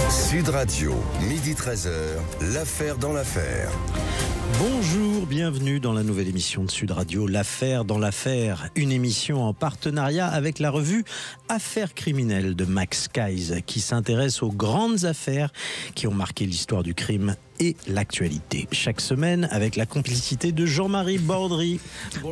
Sud Radio, midi 13h, l'affaire dans l'affaire. Bonjour, bienvenue dans la nouvelle émission de Sud Radio, l'affaire dans l'affaire. Une émission en partenariat avec la revue Affaires criminelles de Max Keiz, qui s'intéresse aux grandes affaires qui ont marqué l'histoire du crime et l'actualité. Chaque semaine, avec la complicité de Jean-Marie Bordry.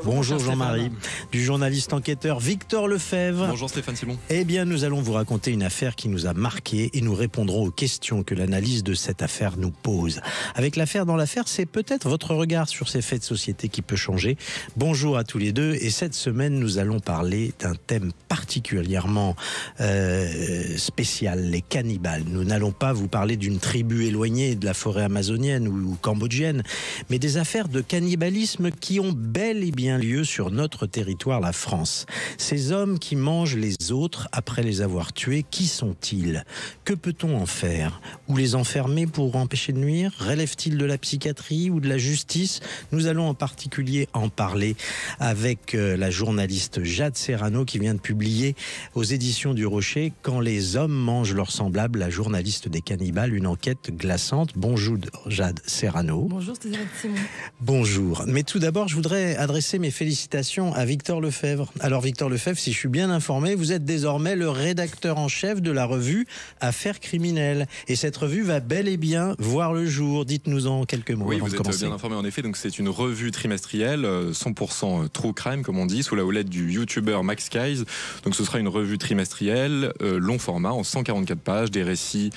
Bonjour Jean-Marie. Du journaliste enquêteur Victor Lefebvre. Bonjour Stéphane Simon. Eh bien, nous allons vous raconter une affaire qui nous a marqué et nous répondrons aux questions que l'analyse de cette affaire nous pose. Avec l'affaire dans l'affaire, c'est peut-être votre regard sur ces faits de société qui peut changer. Bonjour à tous les deux. Et cette semaine, nous allons parler d'un thème particulièrement spécial, les cannibales. Nous n'allons pas vous parler d'une tribu éloignée de la forêt amazonienne ou cambodgienne, mais des affaires de cannibalisme qui ont bel et bien lieu sur notre territoire, la France. Ces hommes qui mangent les autres après les avoir tués, qui sont-ils? Que peut-on en faire? Ou les enfermer pour empêcher de nuire? Relèvent-ils de la psychiatrie ou de la justice? Nous allons en particulier en parler avec la journaliste Jade Serrano qui vient de publier aux éditions du Rocher « Quand les hommes mangent leurs semblables », la journaliste des cannibales, une enquête glaçante. Bonjour Jade Serrano. Bonjour Stéphane Simon. Bonjour. Mais tout d'abord, je voudrais adresser mes félicitations à Victor Lefebvre. Alors Victor Lefebvre, si je suis bien informé, vous êtes désormais le rédacteur en chef de la revue Affaires criminelles. Et cette revue va bel et bien voir le jour. Dites-nous en quelques mots. Oui, avant vous de êtes commencer. bien informé en effet. Donc c'est une revue trimestrielle, 100% true crime comme on dit, sous la houlette du youtubeur Max Keiz. Donc ce sera une revue trimestrielle, long format, en 144 pages, des récits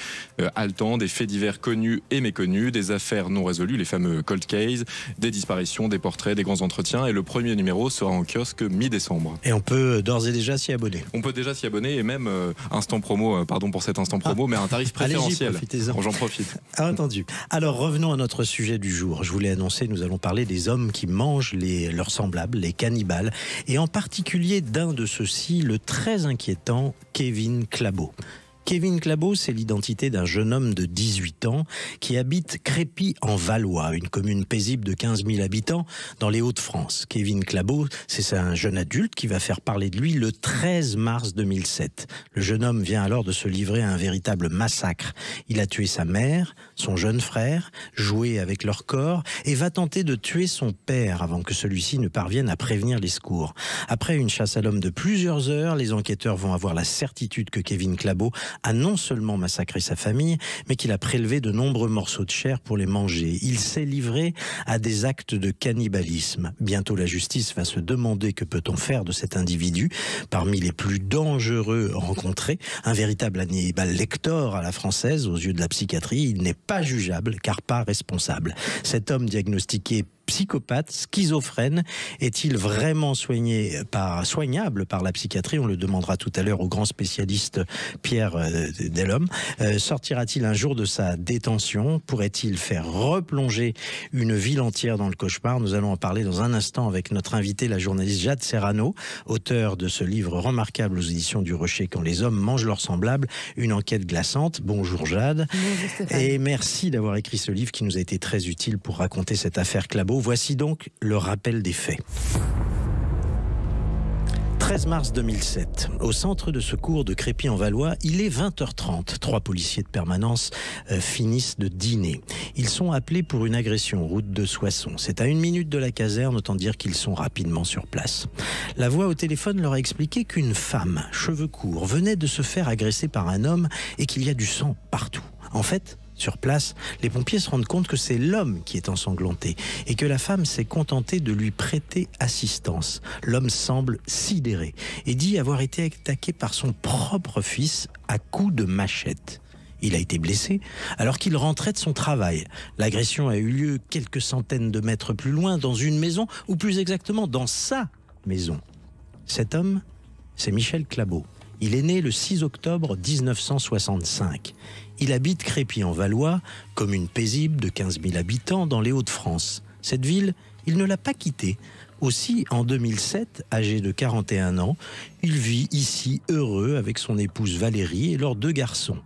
haletants, des faits divers connus et méconnus, des affaires non résolues, les fameux cold cases, des disparitions, des portraits, des grands entretiens. Et le premier numéro sera en kiosque mi-décembre. Et on peut d'ores et déjà s'y abonner. On peut déjà s'y abonner et même instant promo, pardon pour cet instant promo, mais un tarif préférentiel. Allez-y, profitez-en. Bon, j'en profite. Entendu. Alors revenons à notre sujet du jour. Je vous l'ai annoncé, nous allons parler des hommes qui mangent leurs semblables, les cannibales, et en particulier d'un de ceux-ci, le très inquiétant Kevin Clabot. Kevin Clabot, c'est l'identité d'un jeune homme de 18 ans qui habite Crépy-en-Valois, une commune paisible de 15 000 habitants dans les Hauts-de-France. Kevin Clabot, c'est un jeune adulte qui va faire parler de lui le 13 mars 2007. Le jeune homme vient alors de se livrer à un véritable massacre. Il a tué sa mère, son jeune frère, joué avec leur corps et va tenter de tuer son père avant que celui-ci ne parvienne à prévenir les secours. Après une chasse à l'homme de plusieurs heures, les enquêteurs vont avoir la certitude que Kevin Clabot a non seulement massacré sa famille, mais qu'il a prélevé de nombreux morceaux de chair pour les manger. Il s'est livré à des actes de cannibalisme. Bientôt, la justice va se demander que peut-on faire de cet individu, parmi les plus dangereux rencontrés, un véritable Hannibal Lecter à la française, aux yeux de la psychiatrie. Il n'est pas jugeable, car pas responsable. Cet homme diagnostiqué psychopathe, schizophrène, est-il vraiment soignable par la psychiatrie? On le demandera tout à l'heure au grand spécialiste Pierre Delhomme. Sortira-t-il un jour de sa détention? Pourrait-il faire replonger une ville entière dans le cauchemar? Nous allons en parler dans un instant avec notre invitée, la journaliste Jade Serrano, auteure de ce livre remarquable aux éditions du Rocher, Quand les hommes mangent leurs semblables, une enquête glaçante. Bonjour Jade. Bonjour Stéphane. Et merci d'avoir écrit ce livre qui nous a été très utile pour raconter cette affaire Clabot. Voici donc le rappel des faits. 13 mars 2007, au centre de secours de Crépy-en-Valois, il est 20h30. 3 policiers de permanence finissent de dîner. Ils sont appelés pour une agression route de Soissons. C'est à 1 minute de la caserne, autant dire qu'ils sont rapidement sur place. La voix au téléphone leur a expliqué qu'une femme, cheveux courts, venait de se faire agresser par un homme et qu'il y a du sang partout. En fait, sur place, les pompiers se rendent compte que c'est l'homme qui est ensanglanté et que la femme s'est contentée de lui prêter assistance. L'homme semble sidéré et dit avoir été attaqué par son propre fils à coups de machette. Il a été blessé alors qu'il rentrait de son travail. L'agression a eu lieu quelques centaines de mètres plus loin, dans une maison, ou plus exactement dans sa maison. Cet homme, c'est Michel Clabot. Il est né le 6 octobre 1965. Il habite Crépy-en-Valois, commune paisible de 15 000 habitants dans les Hauts-de-France. Cette ville, il ne l'a pas quittée. Aussi, en 2007, âgé de 41 ans, il vit ici heureux avec son épouse Valérie et leurs 2 garçons.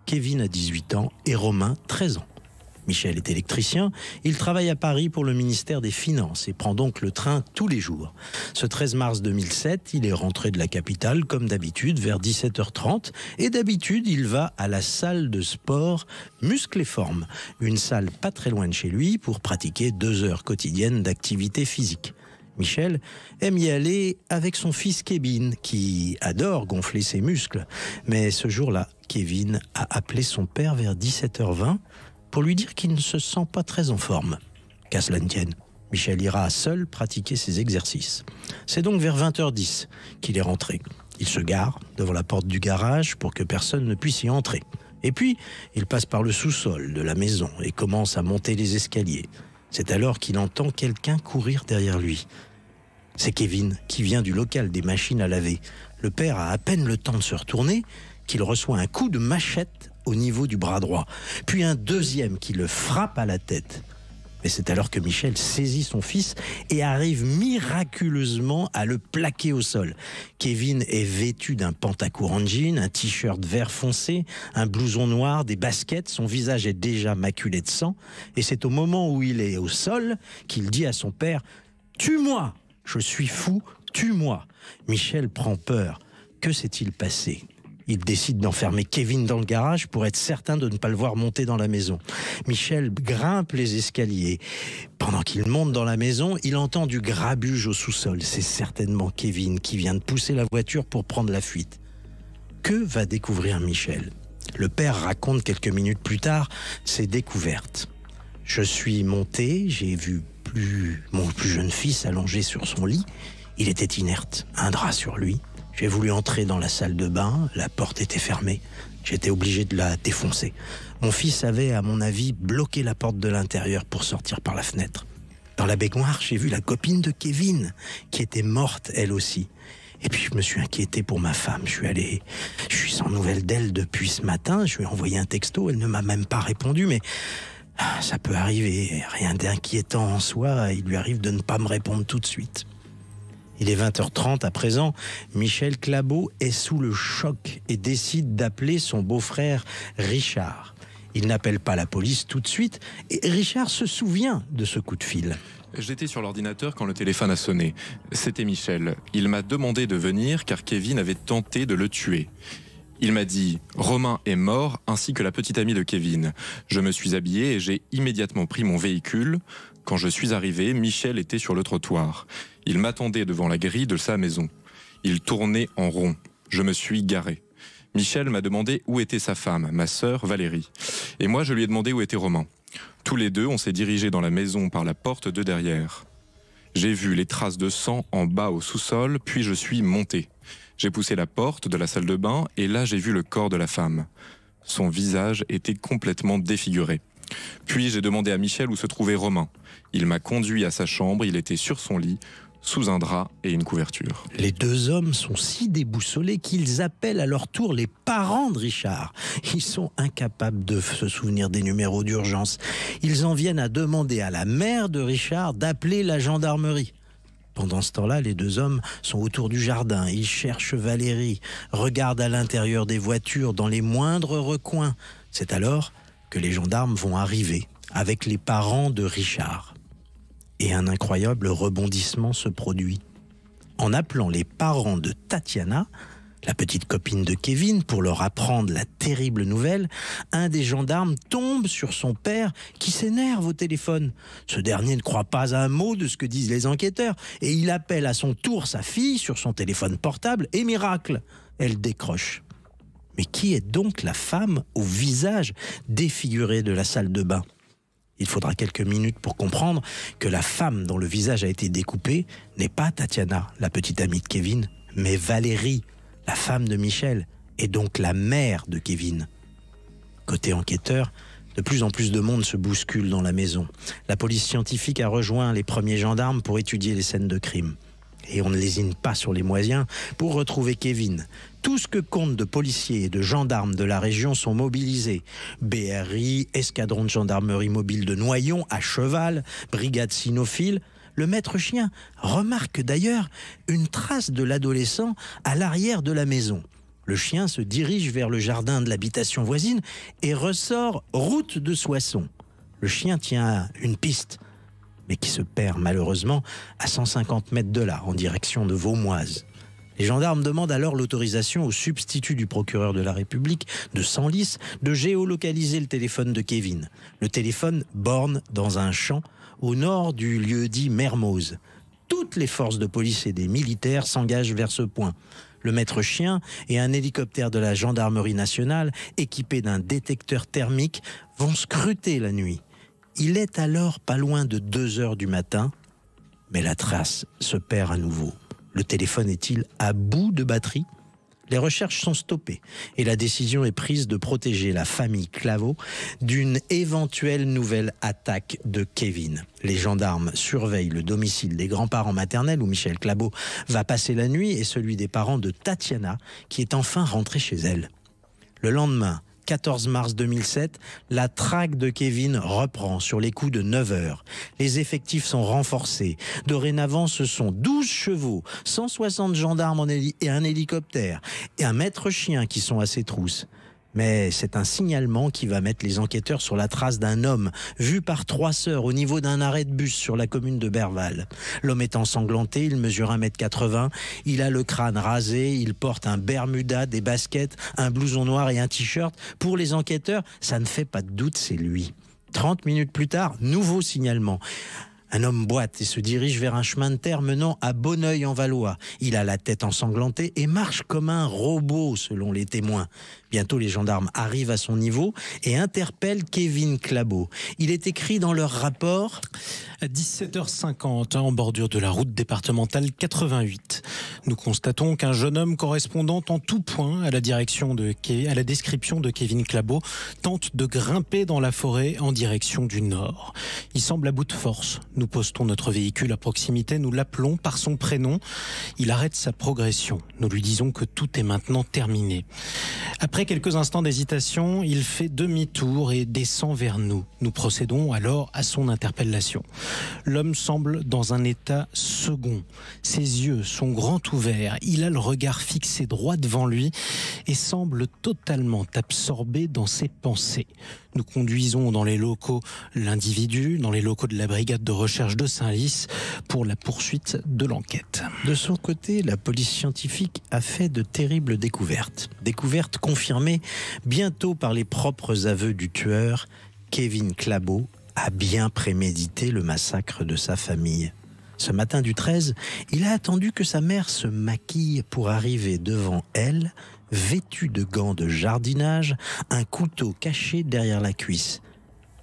Kevin a 18 ans et Romain 13 ans. Michel est électricien, il travaille à Paris pour le ministère des Finances et prend donc le train tous les jours. Ce 13 mars 2007, il est rentré de la capitale comme d'habitude vers 17h30 et d'habitude il va à la salle de sport Muscle et Forme, une salle pas très loin de chez lui pour pratiquer 2 heures quotidiennes d'activité physique. Michel aime y aller avec son fils Kevin, qui adore gonfler ses muscles. Mais ce jour-là, Kevin a appelé son père vers 17h20 pour lui dire qu'il ne se sent pas très en forme. Qu'à cela ne tienne, Michel ira seul pratiquer ses exercices. C'est donc vers 20h10 qu'il est rentré. Il se gare devant la porte du garage pour que personne ne puisse y entrer. Et puis, il passe par le sous-sol de la maison et commence à monter les escaliers. C'est alors qu'il entend quelqu'un courir derrière lui. C'est Kevin qui vient du local des machines à laver. Le père a à peine le temps de se retourner qu'il reçoit un coup de machette au niveau du bras droit, puis un deuxième qui le frappe à la tête. Mais c'est alors que Michel saisit son fils et arrive miraculeusement à le plaquer au sol. Kevin est vêtu d'un pantacourt en jean, un t-shirt vert foncé, un blouson noir, des baskets. Son visage est déjà maculé de sang. Et c'est au moment où il est au sol qu'il dit à son père « Tue-moi ! Je suis fou, tue-moi !» Michel prend peur. Que s'est-il passé ? Il décide d'enfermer Kevin dans le garage pour être certain de ne pas le voir monter dans la maison. Michel grimpe les escaliers. Pendant qu'il monte dans la maison, il entend du grabuge au sous-sol. C'est certainement Kevin qui vient de pousser la voiture pour prendre la fuite. Que va découvrir Michel ? Le père raconte quelques minutes plus tard ses découvertes. « Je suis monté, j'ai vu mon plus jeune fils allongé sur son lit. Il était inerte, un drap sur lui. J'ai voulu entrer dans la salle de bain, la porte était fermée. J'étais obligé de la défoncer. Mon fils avait, à mon avis, bloqué la porte de l'intérieur pour sortir par la fenêtre. Dans la baignoire, j'ai vu la copine de Kevin, qui était morte elle aussi. Et puis je me suis inquiété pour ma femme. Je suis sans nouvelles d'elle depuis ce matin. Je lui ai envoyé un texto, elle ne m'a même pas répondu, mais ça peut arriver. Rien d'inquiétant en soi, il lui arrive de ne pas me répondre tout de suite. Il est 20h30 à présent, Michel Clabot est sous le choc et décide d'appeler son beau-frère Richard. Il n'appelle pas la police tout de suite et Richard se souvient de ce coup de fil. J'étais sur l'ordinateur quand le téléphone a sonné. C'était Michel. Il m'a demandé de venir car Kevin avait tenté de le tuer. Il m'a dit « Romain est mort ainsi que la petite amie de Kevin ». Je me suis habillé et j'ai immédiatement pris mon véhicule. Quand je suis arrivé, Michel était sur le trottoir. Il m'attendait devant la grille de sa maison. Il tournait en rond. Je me suis garé. Michel m'a demandé où était sa femme, ma sœur Valérie. Et moi, je lui ai demandé où était Romain. Tous les deux, on s'est dirigés dans la maison par la porte de derrière. J'ai vu les traces de sang en bas au sous-sol, puis je suis monté. J'ai poussé la porte de la salle de bain et là, j'ai vu le corps de la femme. Son visage était complètement défiguré. Puis j'ai demandé à Michel où se trouvait Romain. Il m'a conduit à sa chambre, il était sur son lit, sous un drap et une couverture. Les deux hommes sont si déboussolés qu'ils appellent à leur tour les parents de Richard. Ils sont incapables de se souvenir des numéros d'urgence. Ils en viennent à demander à la mère de Richard d'appeler la gendarmerie. Pendant ce temps-là, les deux hommes sont autour du jardin. Ils cherchent Valérie, regardent à l'intérieur des voitures, dans les moindres recoins. C'est alors que les gendarmes vont arriver avec les parents de Richard. Et un incroyable rebondissement se produit. En appelant les parents de Tatiana, la petite copine de Kevin, pour leur apprendre la terrible nouvelle, un des gendarmes tombe sur son père qui s'énerve au téléphone. Ce dernier ne croit pas à un mot de ce que disent les enquêteurs et il appelle à son tour sa fille sur son téléphone portable et miracle, elle décroche. Mais qui est donc la femme au visage défiguré de la salle de bain ? Il faudra quelques minutes pour comprendre que la femme dont le visage a été découpé n'est pas Tatiana, la petite amie de Kevin, mais Valérie, la femme de Michel, et donc la mère de Kevin. Côté enquêteur, de plus en plus de monde se bouscule dans la maison. La police scientifique a rejoint les premiers gendarmes pour étudier les scènes de crime. Et on ne lésine pas sur les moyens pour retrouver Kevin. Tout ce que compte de policiers et de gendarmes de la région sont mobilisés. BRI, escadron de gendarmerie mobile de Noyon, à cheval, brigade cynophile. Le maître chien remarque d'ailleurs une trace de l'adolescent à l'arrière de la maison. Le chien se dirige vers le jardin de l'habitation voisine et ressort route de Soissons. Le chien tient une piste, mais qui se perd malheureusement à 150 mètres de là, en direction de Vaumoise. Les gendarmes demandent alors l'autorisation au substitut du procureur de la République de Senlis de géolocaliser le téléphone de Kevin. Le téléphone borne dans un champ au nord du lieu-dit Mermoz. Toutes les forces de police et des militaires s'engagent vers ce point. Le maître chien et un hélicoptère de la gendarmerie nationale, équipé d'un détecteur thermique, vont scruter la nuit. Il est alors pas loin de 2 heures du matin, mais la trace se perd à nouveau. Le téléphone est-il à bout de batterie ? Les recherches sont stoppées et la décision est prise de protéger la famille Claveau d'une éventuelle nouvelle attaque de Kevin. Les gendarmes surveillent le domicile des grands-parents maternels où Michel Claveau va passer la nuit et celui des parents de Tatiana qui est enfin rentrée chez elle. Le lendemain, 14 mars 2007, la traque de Kevin reprend sur les coups de 9 heures. Les effectifs sont renforcés. Dorénavant, ce sont 12 chevaux, 160 gendarmes et un hélicoptère et un maître chien qui sont à ses trousses. Mais c'est un signalement qui va mettre les enquêteurs sur la trace d'un homme vu par 3 sœurs au niveau d'un arrêt de bus sur la commune de Berval. L'homme est ensanglanté, il mesure 1,80 m, il a le crâne rasé, il porte un bermuda, des baskets, un blouson noir et un t-shirt. Pour les enquêteurs, ça ne fait pas de doute, c'est lui. 30 minutes plus tard, nouveau signalement. Un homme boite et se dirige vers un chemin de terre menant à Bonneuil-en-Valois. Il a la tête ensanglantée et marche comme un robot, selon les témoins. Bientôt, les gendarmes arrivent à son niveau et interpellent Kevin Claveau. Il est écrit dans leur rapport... À 17h50, en bordure de la route départementale 88. Nous constatons qu'un jeune homme correspondant en tout point à la description de Kevin Claveau tente de grimper dans la forêt en direction du nord. Il semble à bout de force. Nous postons notre véhicule à proximité, nous l'appelons par son prénom. Il arrête sa progression. Nous lui disons que tout est maintenant terminé. Après quelques instants d'hésitation, il fait demi-tour et descend vers nous. Nous procédons alors à son interpellation. L'homme semble dans un état second. Ses yeux sont grands ouverts. Il a le regard fixé droit devant lui et semble totalement absorbé dans ses pensées. Nous conduisons dans les locaux l'individu, dans les locaux de la brigade de recherche de Senlis pour la poursuite de l'enquête. De son côté, la police scientifique a fait de terribles découvertes. Découvertes confirmées bientôt par les propres aveux du tueur. Kevin Claveau a bien prémédité le massacre de sa famille. Ce matin du 13, il a attendu que sa mère se maquille pour arriver devant elle, vêtue de gants de jardinage, un couteau caché derrière la cuisse.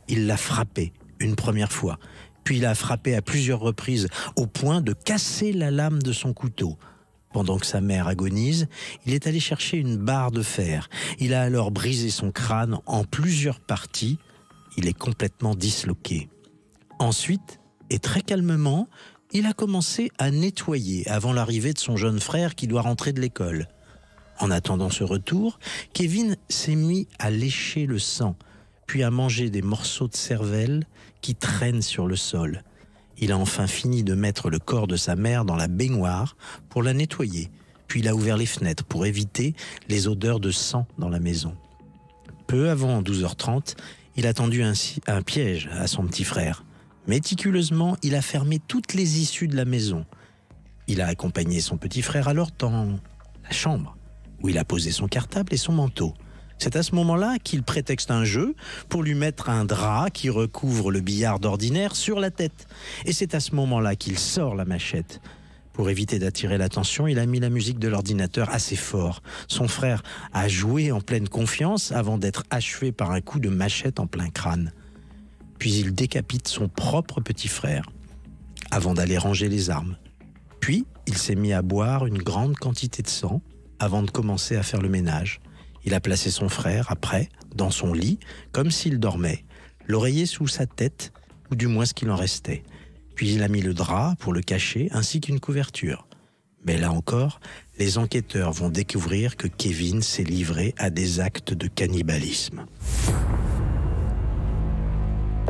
Il l'a frappée une première fois, puis il a frappé à plusieurs reprises au point de casser la lame de son couteau. Pendant que sa mère agonise, il est allé chercher une barre de fer. Il a alors brisé son crâne en plusieurs parties. Il est complètement disloqué. Ensuite, et très calmement, il a commencé à nettoyer avant l'arrivée de son jeune frère qui doit rentrer de l'école. En attendant ce retour, Kevin s'est mis à lécher le sang, puis à manger des morceaux de cervelle qui traînent sur le sol. Il a enfin fini de mettre le corps de sa mère dans la baignoire pour la nettoyer, puis il a ouvert les fenêtres pour éviter les odeurs de sang dans la maison. Peu avant 12h30, il a tendu un piège à son petit frère. Méticuleusement, il a fermé toutes les issues de la maison. Il a accompagné son petit frère alors dans la chambre, où il a posé son cartable et son manteau. C'est à ce moment-là qu'il prétexte un jeu pour lui mettre un drap qui recouvre le billard d'ordinaire sur la tête. Et c'est à ce moment-là qu'il sort la machette. Pour éviter d'attirer l'attention, il a mis la musique de l'ordinateur assez fort. Son frère a joué en pleine confiance avant d'être achevé par un coup de machette en plein crâne. Puis il décapite son propre petit frère avant d'aller ranger les armes. Puis il s'est mis à boire une grande quantité de sang avant de commencer à faire le ménage. Il a placé son frère, après, dans son lit, comme s'il dormait, l'oreiller sous sa tête, ou du moins ce qu'il en restait. Puis il a mis le drap pour le cacher, ainsi qu'une couverture. Mais là encore, les enquêteurs vont découvrir que Kevin s'est livré à des actes de cannibalisme.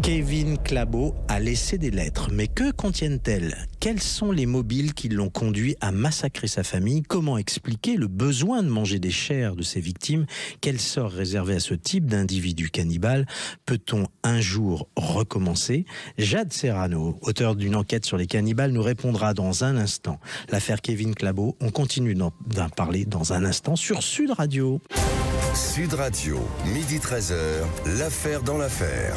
Kevin Clabot a laissé des lettres, mais que contiennent-elles? Quels sont les mobiles qui l'ont conduit à massacrer sa famille? Comment expliquer le besoin de manger des chairs de ses victimes? Quel sort réservé à ce type d'individu cannibale? Peut-on un jour recommencer? Jade Serrano, auteur d'une enquête sur les cannibales, nous répondra dans un instant. L'affaire Kevin Clabot, on continue d'en parler dans un instant sur Sud Radio. Sud Radio, midi 13h, l'affaire dans l'affaire.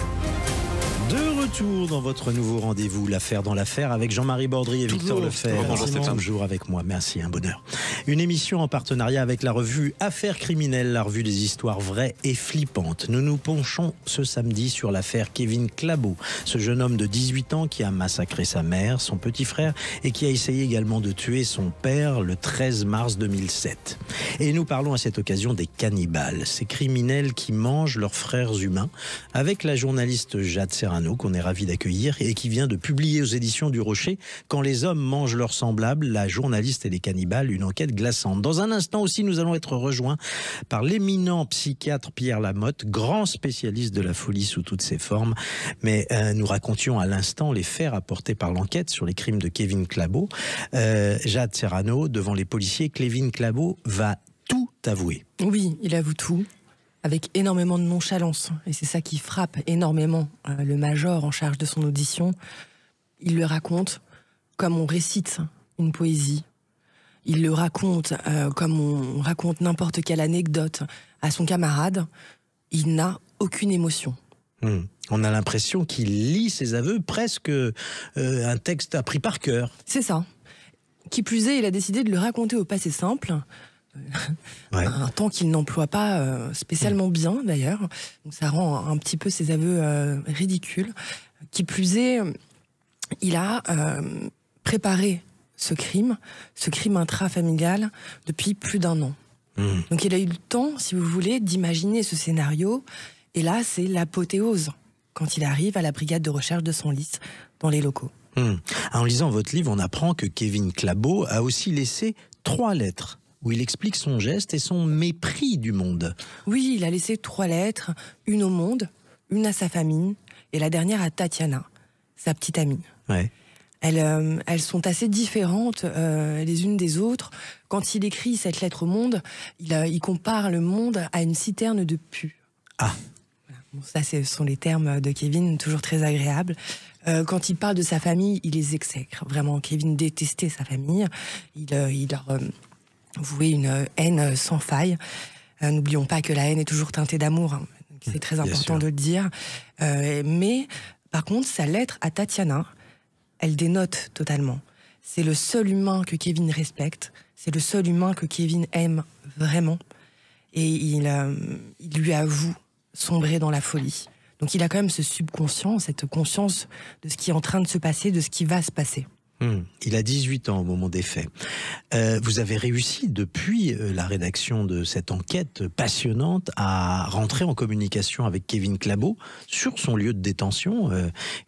De retour dans votre nouveau rendez-vous, l'affaire dans l'affaire, avec Jean-Marie Bordry et Victor Lefebvre. Bonjour avec moi, merci, un bonheur. Une émission en partenariat avec la revue Affaires criminelles, la revue des histoires vraies et flippantes. Nous nous penchons ce samedi sur l'affaire Kevin Clabot, ce jeune homme de 18 ans qui a massacré sa mère, son petit frère et qui a essayé également de tuer son père le 13 mars 2007. Et nous parlons à cette occasion des cannibales, ces criminels qui mangent leurs frères humains, avec la journaliste Jade Serrano, qu'on est ravi d'accueillir et qui vient de publier aux éditions du Rocher « Quand les hommes mangent leurs semblables, la journaliste et les cannibales, une enquête glaçante ». Dans un instant aussi, nous allons être rejoints par l'éminent psychiatre Pierre Lamotte, grand spécialiste de la folie sous toutes ses formes. Mais nous racontions à l'instant les faits rapportés par l'enquête sur les crimes de Kevin Clabot. Jade Serrano, devant les policiers, Kevin Clabot va tout avouer. Oui, il avoue tout, avec énormément de nonchalance. Et c'est ça qui frappe énormément le major en charge de son audition. Il le raconte comme on récite une poésie. Il le raconte comme on raconte n'importe quelle anecdote à son camarade. Il n'a aucune émotion. On a l'impression qu'il lit ses aveux presque un texte appris par cœur. C'est ça. Qui plus est, il a décidé de le raconter au passé simple. Ouais. Un temps qu'il n'emploie pas spécialement bien d'ailleurs, donc ça rend un petit peu ses aveux ridicules. Qui plus est, il a préparé ce crime intrafamilial depuis plus d'1 an. Donc il a eu le temps, si vous voulez, d'imaginer ce scénario, et là c'est l'apothéose quand il arrive à la brigade de recherche de Senlis dans les locaux. En lisant votre livre, on apprend que Kevin Clabot a aussi laissé 3 lettres où il explique son geste et son mépris du monde. Oui, il a laissé 3 lettres, une au monde, une à sa famille, et la dernière à Tatiana, sa petite amie. Ouais. Elles sont assez différentes les unes des autres. Quand il écrit cette lettre au monde, il compare le monde à une citerne de pus. Ah. Voilà. Bon, ça, ce sont les termes de Kevin, toujours très agréables. Quand il parle de sa famille, il les exècre. Vraiment, Kevin détestait sa famille. Il leur vouait une haine sans faille. N'oublions pas que la haine est toujours teintée d'amour. Hein. C'est très important de le dire. Mais, par contre, sa lettre à Tatiana, elle dénote totalement. C'est le seul humain que Kevin respecte. C'est le seul humain que Kevin aime vraiment. Et il lui avoue sombrer dans la folie. Donc il a quand même ce subconscient, cette conscience de ce qui est en train de se passer, de ce qui va se passer. Il a 18 ans au moment des faits. Vous avez réussi, depuis la rédaction de cette enquête passionnante, à rentrer en communication avec Kevin Clabot sur son lieu de détention.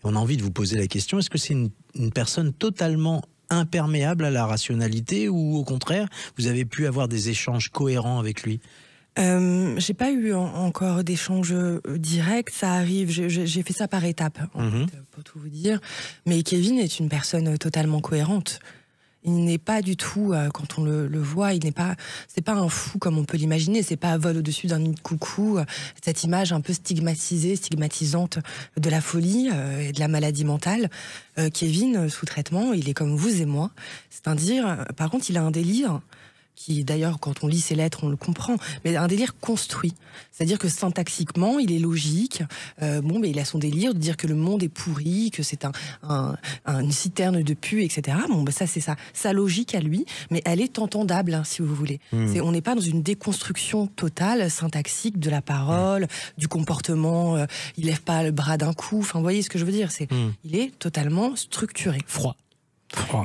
On a envie de vous poser la question, est-ce que c'est une personne totalement imperméable à la rationalité, ou au contraire, vous avez pu avoir des échanges cohérents avec lui ? J'ai pas eu encore d'échanges directs, ça arrive, j'ai fait ça par étapes, en fait, pour tout vous dire. Mais Kevin est une personne totalement cohérente. Il n'est pas du tout, quand on le voit, c'est pas un fou comme on peut l'imaginer, c'est pas un vol au-dessus d'un nid de coucou, cette image un peu stigmatisante de la folie et de la maladie mentale. Kevin, sous traitement, il est comme vous et moi. C'est-à-dire, par contre, il a un délire qui, d'ailleurs, quand on lit ses lettres, on le comprend, mais un délire construit. C'est-à-dire que syntaxiquement, il est logique. Mais il a son délire de dire que le monde est pourri, que c'est une citerne de pus, etc. Ça, c'est sa logique à lui, mais elle est entendable, hein, si vous voulez. On n'est pas dans une déconstruction totale, syntaxique de la parole, du comportement. Il lève pas le bras d'un coup. Enfin, vous voyez ce que je veux dire. Il est totalement structuré. Froid.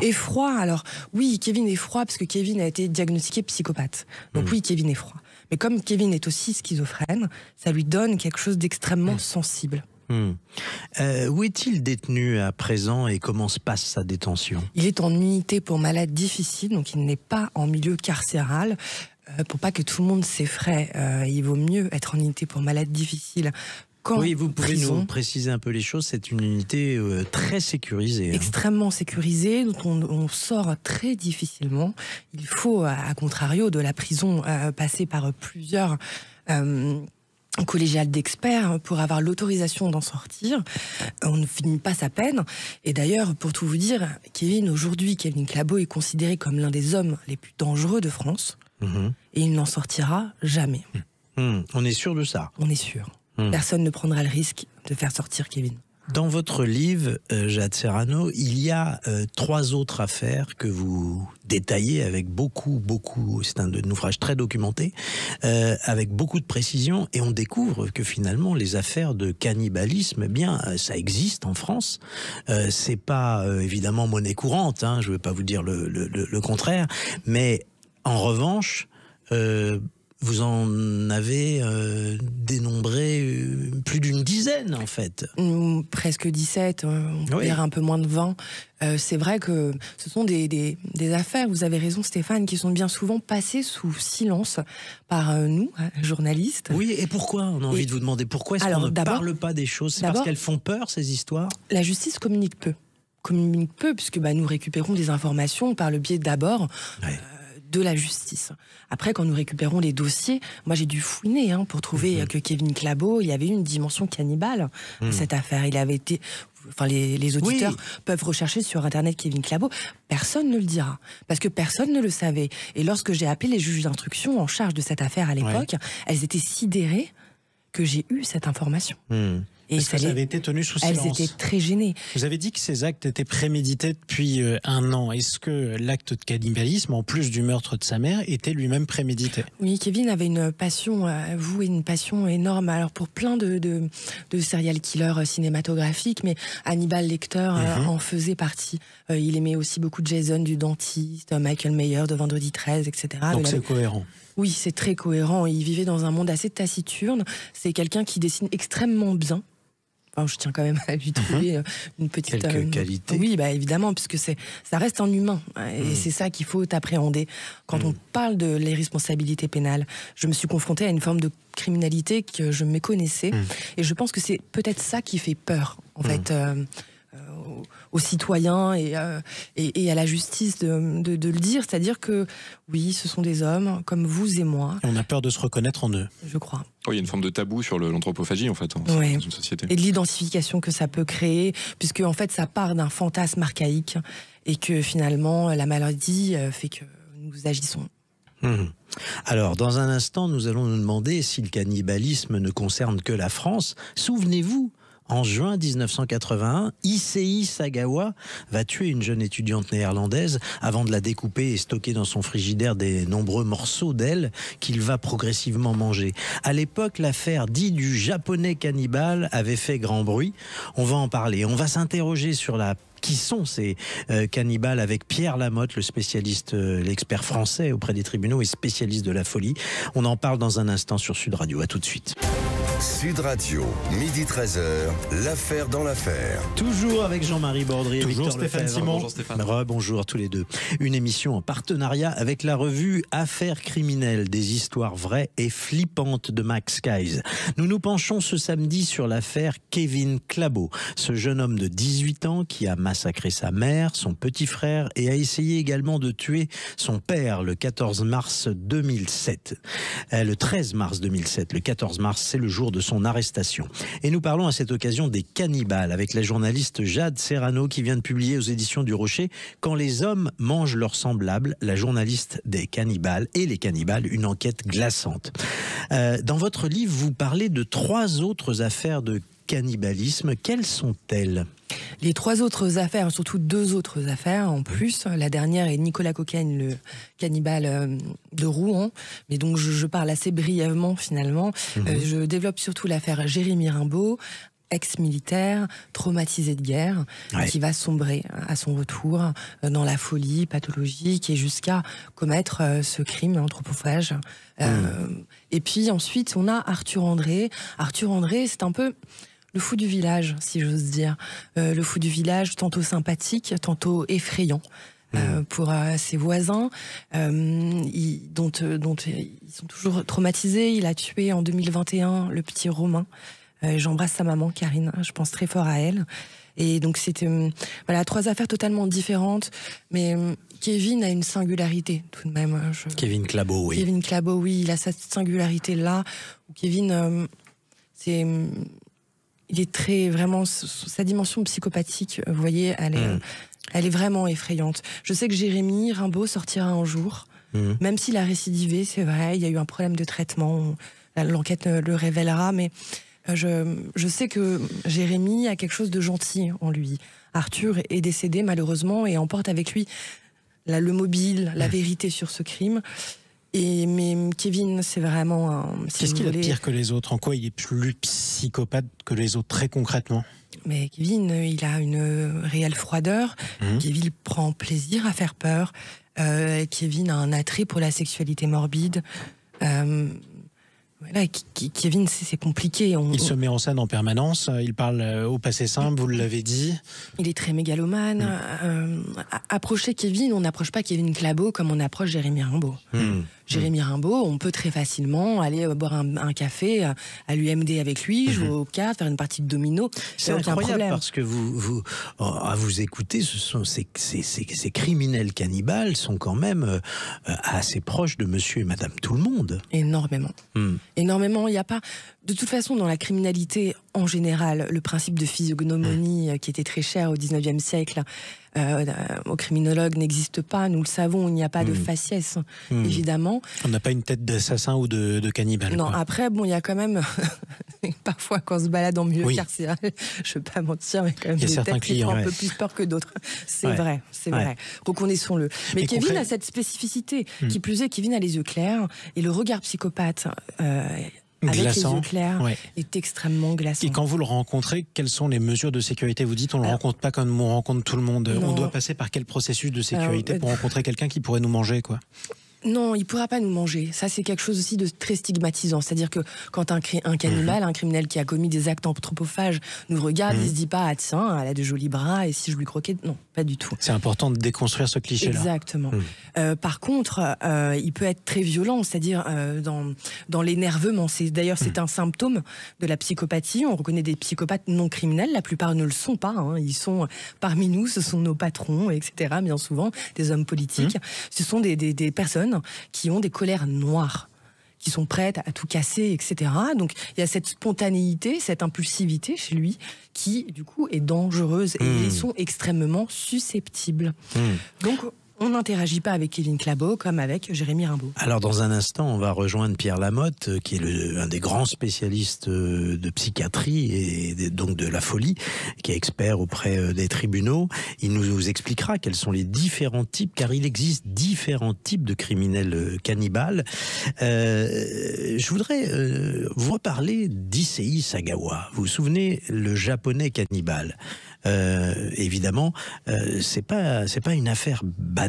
Et froid, alors oui, Kevin est froid parce que Kevin a été diagnostiqué psychopathe. Donc oui, Kevin est froid. Mais comme Kevin est aussi schizophrène, ça lui donne quelque chose d'extrêmement sensible. Où est-il détenu à présent et comment se passe sa détention ? Il est en unité pour malades difficiles, donc il n'est pas en milieu carcéral. Pour pas que tout le monde s'effraie, il vaut mieux être en unité pour malades difficiles camp. Oui, vous pouvez prison, nous préciser un peu les choses. C'est une unité très sécurisée. extrêmement sécurisée, dont on sort très difficilement. Il faut, à contrario de la prison, passer par plusieurs collégiales d'experts pour avoir l'autorisation d'en sortir. On ne finit pas sa peine. Et d'ailleurs, pour tout vous dire, Kevin Clabot est considéré comme l'un des hommes les plus dangereux de France. Et il n'en sortira jamais. On est sûr de ça. On est sûr. Personne ne prendra le risque de faire sortir Kevin. Dans votre livre, Jade Serrano, il y a 3 autres affaires que vous détaillez avec beaucoup, c'est un ouvrage très documenté, avec beaucoup de précision, et on découvre que finalement les affaires de cannibalisme, eh bien, ça existe en France. C'est pas évidemment monnaie courante, hein, je ne veux pas vous dire le contraire, mais en revanche, vous en avez dénombré plus d'une dizaine, en fait. Presque 17, on peut dire un peu moins de 20. C'est vrai que ce sont des affaires, vous avez raison Stéphane, qui sont bien souvent passées sous silence par nous, journalistes. Oui, et pourquoi? On a envie de vous demander pourquoi est-ce qu'on ne parle pas des choses? C'est parce qu'elles font peur, ces histoires? La justice communique peu. Puisque nous récupérons des informations par le biais d'abord... de la justice. Après, quand nous récupérons les dossiers, moi j'ai dû fouiner pour trouver que Kevin Clabot, il y avait une dimension cannibale dans cette affaire. Il avait été, les auditeurs peuvent rechercher sur Internet Kevin Clabot. Personne ne le dira, parce que personne ne le savait. Et lorsque j'ai appelé les juges d'instruction en charge de cette affaire à l'époque, elles étaient sidérées que j'ai eu cette information. Et ça avait été tenu sous silence. Elles étaient très gênées. Vous avez dit que ces actes étaient prémédités depuis 1 an. Est-ce que l'acte de cannibalisme, en plus du meurtre de sa mère, était lui-même prémédité? Oui, Kevin avait une passion, une passion énorme. Alors pour plein de serial killers cinématographiques, mais Hannibal Lecter en faisait partie. Il aimait aussi beaucoup Jason du Dentiste, Michael Myers de Vendredi 13, etc. Donc c'est cohérent. Oui, c'est très cohérent. Il vivait dans un monde assez taciturne. C'est quelqu'un qui dessine extrêmement bien. Enfin, je tiens quand même à lui trouver une petite... Quelques qualités. Oui, évidemment, puisque ça reste un humain. Et c'est ça qu'il faut appréhender. Quand on parle de l'irresponsabilité pénale, je me suis confrontée à une forme de criminalité que je méconnaissais. Et je pense que c'est peut-être ça qui fait peur, en fait, aux citoyens et à la justice de le dire. C'est-à-dire que, oui, ce sont des hommes comme vous et moi. Et on a peur de se reconnaître en eux. Je crois. Oui, il y a une forme de tabou sur l'anthropophagie, en fait, dans une société. Et de l'identification que ça peut créer, puisque, en fait, ça part d'un fantasme archaïque et que, finalement, la maladie fait que nous agissons. Alors, dans un instant, nous allons nous demander si le cannibalisme ne concerne que la France. Souvenez-vous, en juin 1981, Issei Sagawa va tuer une jeune étudiante néerlandaise avant de la découper et stocker dans son frigidaire des nombreux morceaux d'elle qu'il va progressivement manger. À l'époque, l'affaire dite du japonais cannibale avait fait grand bruit. On va en parler. On va s'interroger sur qui sont ces cannibales avec Pierre Lamotte, le spécialiste, l'expert français auprès des tribunaux et spécialiste de la folie. On en parle dans un instant sur Sud Radio. À tout de suite. Sud Radio, midi 13h, l'affaire dans l'affaire. Toujours avec Jean-Marie Bordry et Toujours Victor Stéphane Lefebvre. Simon. Bonjour Stéphane. Bonjour à tous les deux. Une émission en partenariat avec la revue Affaires criminelles, des histoires vraies et flippantes de Max Keyes. Nous nous penchons ce samedi sur l'affaire Kevin Clabot, ce jeune homme de 18 ans qui a massacré sa mère, son petit frère et a essayé également de tuer son père le 14 mars 2007. Le 13 mars 2007, le 14 mars, c'est le jour de son arrestation. Et nous parlons à cette occasion des cannibales avec la journaliste Jade Serrano qui vient de publier aux éditions du Rocher « Quand les hommes mangent leurs semblables », la journaliste des cannibales et les cannibales, une enquête glaçante. Dans votre livre, vous parlez de 3 autres affaires de cannibalisme. Quelles sont-elles ? Les 3 autres affaires, surtout 2 autres affaires en plus. La dernière est Nicolas Cocagne, le cannibale de Rouen. Mais donc je parle assez brièvement finalement. Je développe surtout l'affaire Jérémy Rimbaud, ex-militaire, traumatisé de guerre, qui va sombrer à son retour dans la folie pathologique et jusqu'à commettre ce crime anthropophage. Et puis ensuite, on a Arthur André. Arthur André, c'est un peu le fou du village, si j'ose dire. Le fou du village, tantôt sympathique, tantôt effrayant. Pour ses voisins, dont ils sont toujours traumatisés. Il a tué en 2021 le petit Romain, J'embrasse sa maman, Karine. Je pense très fort à elle. Et donc c'était voilà 3 affaires totalement différentes, mais Kevin a une singularité tout de même. Kevin Clabot, oui. Kevin Clabot, oui, il a cette singularité là. Kevin, il est très vraiment sa dimension psychopathique. Vous voyez, elle est vraiment effrayante. Je sais que Jérémy Rimbaud sortira un jour, même s'il a récidivé, c'est vrai. Il y a eu un problème de traitement. L'enquête le révélera, mais je sais que Jérémy a quelque chose de gentil en lui. Arthur est décédé malheureusement et emporte avec lui le mobile, la vérité sur ce crime. Mais Kevin, c'est vraiment Qu'est-ce qu'il a de pire que les autres? En quoi il est plus psychopathe que les autres, très concrètement? Mais Kevin, il a une réelle froideur. Kevin prend plaisir à faire peur. Kevin a un attrait pour la sexualité morbide. Voilà, Kevin, c'est compliqué. Il se met en scène en permanence, il parle au passé simple, vous l'avez dit. Il est très mégalomane. Approcher Kevin, on n'approche pas Kevin Clabot comme on approche Jérémy Rimbaud. Jérémy Rimbaud, on peut très facilement aller boire un café à l'UMD avec lui, jouer aux cartes, faire une partie de domino. C'est incroyable parce que à vous écouter, ces criminels cannibales sont quand même assez proches de monsieur et madame tout le monde. Énormément. Énormément. Il n'y a pas... De toute façon, dans la criminalité, en général, le principe de physiognomonie qui était très cher au 19e siècle, aux criminologues n'existe pas, nous le savons, il n'y a pas de faciès, évidemment. On n'a pas une tête d'assassin ou de cannibale. Non, quoi. Après, bon, il y a quand même, parfois quand on se balade en milieu carcéral, je ne vais pas mentir, mais quand même des têtes qui font un peu plus peur que d'autres. C'est vrai, c'est vrai. Reconnaissons-le. Mais Kevin a cette spécificité. Qui plus est, Kevin a les yeux clairs et le regard psychopathe... avec glaçant. les yeux clairs, est extrêmement glaçant. Et quand vous le rencontrez, quelles sont les mesures de sécurité? Vous dites on ne le rencontre pas comme on rencontre tout le monde. On doit passer par quel processus de sécurité pour rencontrer quelqu'un qui pourrait nous manger, quoi? Non, il ne pourra pas nous manger. Ça, c'est quelque chose aussi de très stigmatisant. C'est-à-dire que quand un cannibale, un criminel qui a commis des actes anthropophages nous regarde, il ne se dit pas « Ah tiens, elle a de jolis bras, et si je lui croquais ?» Non, pas du tout. C'est important de déconstruire ce cliché-là. Exactement. Par contre, il peut être très violent, c'est-à-dire dans l'énervement. D'ailleurs, c'est un symptôme de la psychopathie. On reconnaît des psychopathes non criminels. La plupart ne le sont pas. Ils sont parmi nous, ce sont nos patrons, etc. Bien souvent, des hommes politiques. Ce sont des personnes qui ont des colères noires, qui sont prêtes à tout casser, etc. Donc il y a cette spontanéité, cette impulsivité chez lui qui, du coup, est dangereuse et ils sont extrêmement susceptibles. Donc on n'interagit pas avec Kevin Clabot comme avec Jérémy Rimbaud. Alors dans un instant, on va rejoindre Pierre Lamotte, qui est un des grands spécialistes de psychiatrie et donc de la folie, qui est expert auprès des tribunaux. Il nous expliquera quels sont les différents types, car il existe différents types de criminels cannibales. Je voudrais vous reparler d'Issei Sagawa. Vous vous souvenez, le japonais cannibale. Évidemment, c'est pas une affaire banale.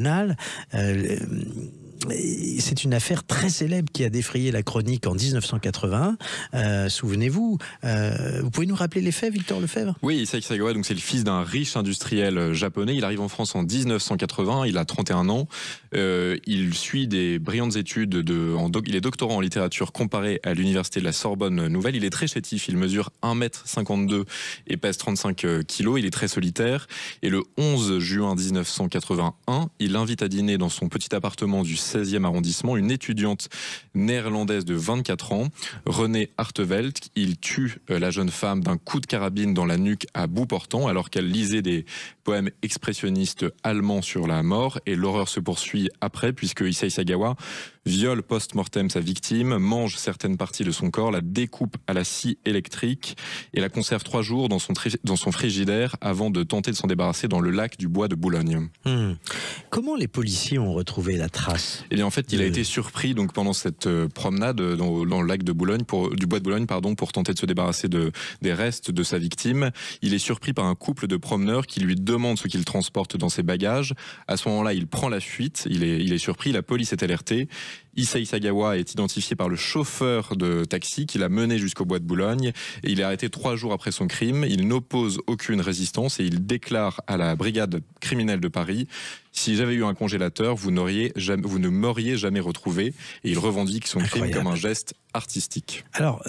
C'est une affaire très célèbre qui a défrayé la chronique en 1981. Souvenez-vous. Vous pouvez nous rappeler les faits, Victor Lefebvre? Oui, Issei Sagawa, donc c'est le fils d'un riche industriel japonais. Il arrive en France en 1980. Il a 31 ans. Il suit des brillantes études. Il est doctorant en littérature comparée à l'université de la Sorbonne Nouvelle. Il est très chétif. Il mesure 1m52 et pèse 35 kilos. Il est très solitaire. Et le 11 juin 1981, il invite à dîner dans son petit appartement du 16e arrondissement une étudiante néerlandaise de 24 ans, Renée Hartevelt. Il tue la jeune femme d'un coup de carabine dans la nuque à bout portant alors qu'elle lisait des poèmes expressionnistes allemands sur la mort, et l'horreur se poursuit après puisque Issei Sagawa viole post-mortem sa victime, mange certaines parties de son corps, la découpe à la scie électrique et la conserve 3 jours dans son frigidaire avant de tenter de s'en débarrasser dans le lac du Bois de Boulogne. Comment les policiers ont retrouvé la trace? Eh bien, en fait, il a été surpris donc pendant cette promenade dans le lac de Boulogne, du Bois de Boulogne, pour tenter de se débarrasser des restes de sa victime. Il est surpris par un couple de promeneurs qui lui demandent ce qu'il transporte dans ses bagages. À ce moment-là, il prend la fuite. Il est surpris. La police est alertée. Issei Sagawa est identifié par le chauffeur de taxi qui l'a mené jusqu'au bois de Boulogne et il est arrêté 3 jours après son crime. Il n'oppose aucune résistance et il déclare à la brigade criminelle de Paris: si j'avais eu un congélateur, vous ne m'auriez jamais retrouvé. Et il revendique son crime comme un geste artistique. Alors,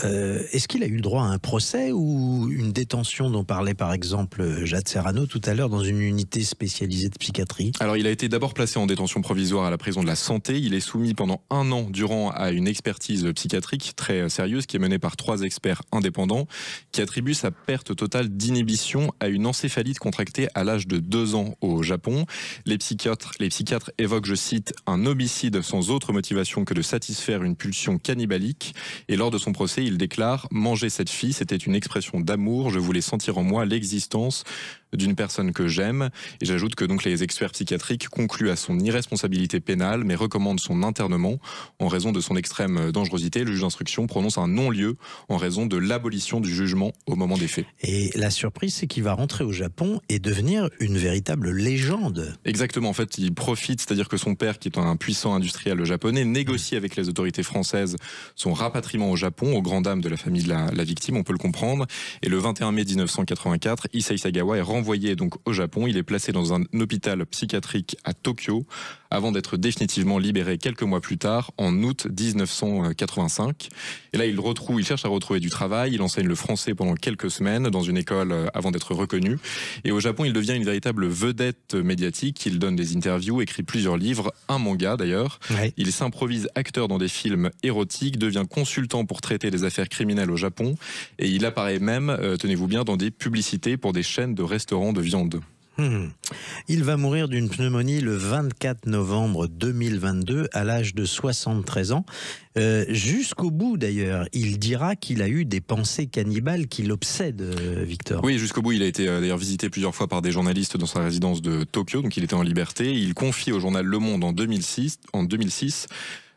est-ce qu'il a eu le droit à un procès ou une détention dont parlait par exemple Jade Serrano tout à l'heure dans une unité spécialisée de psychiatrie? Alors, il a été d'abord placé en détention provisoire à la prison de la Santé. Il est soumis pendant 1 an durant à une expertise psychiatrique très sérieuse qui est menée par 3 experts indépendants qui attribuent sa perte totale d'inhibition à une encéphalite contractée à l'âge de 2 ans au Japon. Les psychiatres évoquent, je cite, un homicide sans autre motivation que de satisfaire une pulsion cannibalique. Et lors de son procès, il déclare: manger cette fille, c'était une expression d'amour. Je voulais sentir en moi l'existence d'une personne que j'aime. Et j'ajoute que donc les experts psychiatriques concluent à son irresponsabilité pénale, mais recommandent son internement en raison de son extrême dangerosité. Le juge d'instruction prononce un non-lieu en raison de l'abolition du jugement au moment des faits. Et la surprise, c'est qu'il va rentrer au Japon et devenir une véritable légende. Exactement, en fait, il profite, c'est-à-dire que son père, qui est un puissant industriel japonais, négocie avec les autorités françaises son rapatriement au Japon, aux grandes dames de la famille de la victime, on peut le comprendre. Et le 21 mai 1984, Issei Sagawa est renvoyé donc au Japon. Il est placé dans un hôpital psychiatrique à Tokyo avant d'être définitivement libéré quelques mois plus tard, en août 1985. Et là, il cherche à retrouver du travail. Il enseigne le français pendant quelques semaines dans une école avant d'être reconnu. Et au Japon, il devient une véritable vedette médiatique. Il donne des interviews, écrit plusieurs livres, un manga d'ailleurs. Ouais. Il s'improvise acteur dans des films érotiques, devient consultant pour traiter des affaires criminelles au Japon. Et il apparaît même, tenez-vous bien, dans des publicités pour des chaînes de restaurants de viande. Il va mourir d'une pneumonie le 24 novembre 2022 à l'âge de 73 ans. Jusqu'au bout d'ailleurs, il dira qu'il a eu des pensées cannibales qui l'obsèdent, Victor. Oui, jusqu'au bout. Il a été d'ailleurs visité plusieurs fois par des journalistes dans sa résidence de Tokyo, donc il était en liberté. Il confie au journal Le Monde en 2006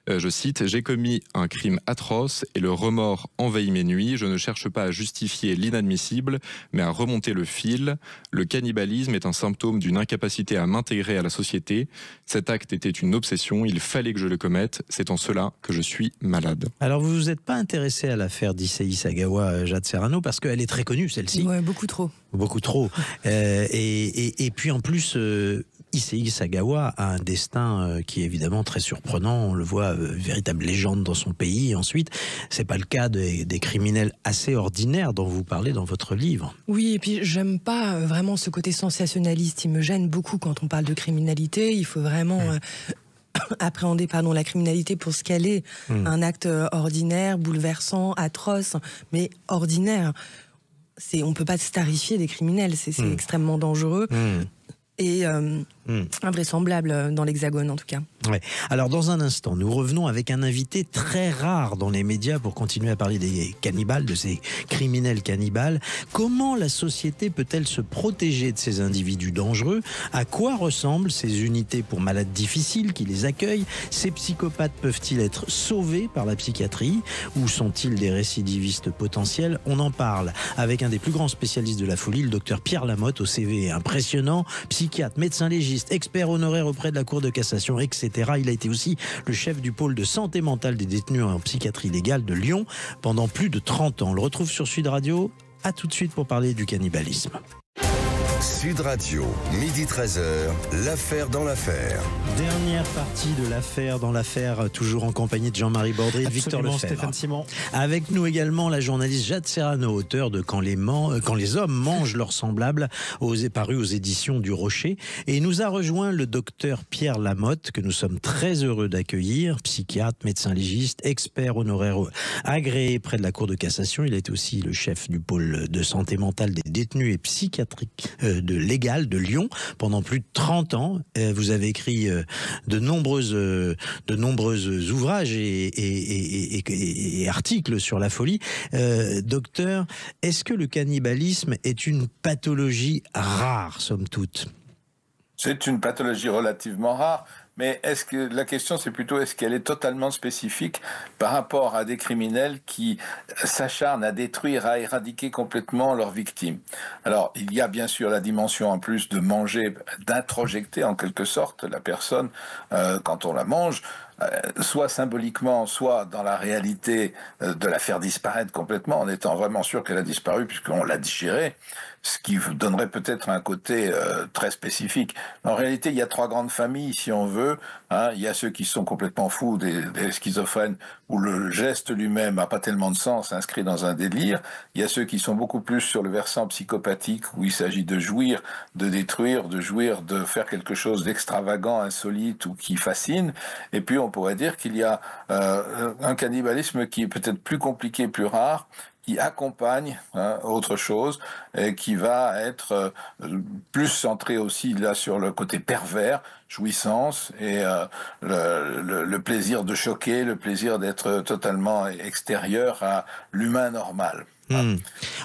je cite: « J'ai commis un crime atroce et le remords envahit mes nuits. Je ne cherche pas à justifier l'inadmissible, mais à remonter le fil. Le cannibalisme est un symptôme d'une incapacité à m'intégrer à la société. Cet acte était une obsession. Il fallait que je le commette. C'est en cela que je suis malade. » Alors, vous vous êtes pas intéressé à l'affaire d'Issei Sagawa, Jade Serrano, parce qu'elle est très connue, celle-ci. Ouais, beaucoup trop. Beaucoup trop. Et puis en plus... Issei Sagawa a un destin qui est évidemment très surprenant. On le voit, véritable légende dans son pays. Et ensuite, c'est pas le cas des criminels assez ordinaires dont vous parlez dans votre livre. Oui, et puis j'aime pas vraiment ce côté sensationnaliste. Il me gêne beaucoup quand on parle de criminalité. Il faut vraiment appréhender la criminalité pour ce qu'elle est. Un acte ordinaire, bouleversant, atroce, mais ordinaire. On peut pas starifier des criminels. C'est extrêmement dangereux. Et invraisemblable dans l'Hexagone en tout cas. Ouais. Alors dans un instant, nous revenons avec un invité très rare dans les médias pour continuer à parler des cannibales, de ces criminels cannibales. Comment la société peut-elle se protéger de ces individus dangereux? À quoi ressemblent ces unités pour malades difficiles qui les accueillent? Ces psychopathes peuvent-ils être sauvés par la psychiatrie? Ou sont-ils des récidivistes potentiels? On en parle avec un des plus grands spécialistes de la folie, le docteur Pierre Lamotte, au CV impressionnant, psychiatre, médecin légiste, expert honoraire auprès de la Cour de cassation, etc. Il a été aussi le chef du pôle de santé mentale des détenus en psychiatrie légale de Lyon pendant plus de 30 ans. On le retrouve sur Sud Radio. À tout de suite pour parler du cannibalisme. Sud Radio, midi 13h, l'affaire dans l'affaire. Dernière partie de l'affaire dans l'affaire, toujours en compagnie de Jean-Marie Bordry et Victor Lefebvre. Stéphane Simon. Avec nous également la journaliste Jade Serrano, auteur de Quand les hommes mangent leurs semblables, paru aux éditions du Rocher. Et nous a rejoint le docteur Pierre Lamotte, que nous sommes très heureux d'accueillir, psychiatre, médecin légiste, expert honoraire agréé près de la Cour de cassation. Il est aussi le chef du pôle de santé mentale des détenus et psychiatriques de Légal de Lyon pendant plus de 30 ans. Vous avez écrit de nombreux ouvrages et articles sur la folie. Docteur, est-ce que le cannibalisme est une pathologie rare, somme toute? C'est une pathologie relativement rare. Mais la question c'est plutôt est-ce qu'elle est totalement spécifique par rapport à des criminels qui s'acharnent à détruire, à éradiquer complètement leurs victimes. Alors il y a bien sûr la dimension en plus de manger, d'introjecter en quelque sorte la personne quand on la mange. soit symboliquement, soit dans la réalité, de la faire disparaître complètement, en étant vraiment sûr qu'elle a disparu puisqu'on l'a digérée, ce qui donnerait peut-être un côté très spécifique. En réalité, il y a 3 grandes familles, si on veut. Il y a ceux qui sont complètement fous, des schizophrènes, où le geste lui-même n'a pas tellement de sens, inscrit dans un délire. Il y a ceux qui sont beaucoup plus sur le versant psychopathique, où il s'agit de jouir, de détruire, de jouir, de faire quelque chose d'extravagant, insolite ou qui fascine. Et puis on pourrait dire qu'il y a un cannibalisme qui est peut-être plus compliqué, plus rare, qui accompagne autre chose et qui va être plus centré aussi là sur le côté pervers, jouissance et le plaisir de choquer, le plaisir d'être totalement extérieur à l'humain normal.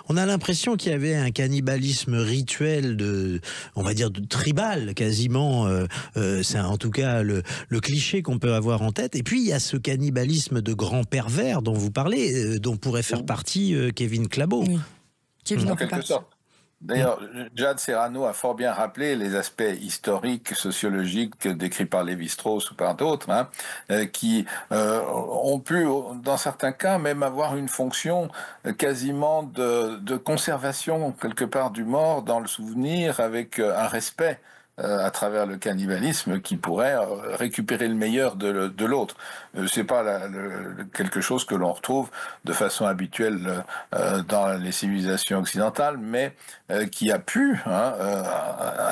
On a l'impression qu'il y avait un cannibalisme rituel on va dire de tribal quasiment. C'est en tout cas le cliché qu'on peut avoir en tête. Et puis il y a ce cannibalisme de grand pervers dont vous parlez, dont pourrait faire partie Kevin Clabot. Oui. Kevin En quelque sorte. D'ailleurs, Jade Serrano a fort bien rappelé les aspects historiques, sociologiques décrits par Lévi-Strauss ou par d'autres, qui ont pu, dans certains cas, même avoir une fonction quasiment de conservation quelque part du mort dans le souvenir, avec un respect à travers le cannibalisme qui pourrait récupérer le meilleur de l'autre. C'est pas quelque chose que l'on retrouve de façon habituelle dans les civilisations occidentales, mais qui a pu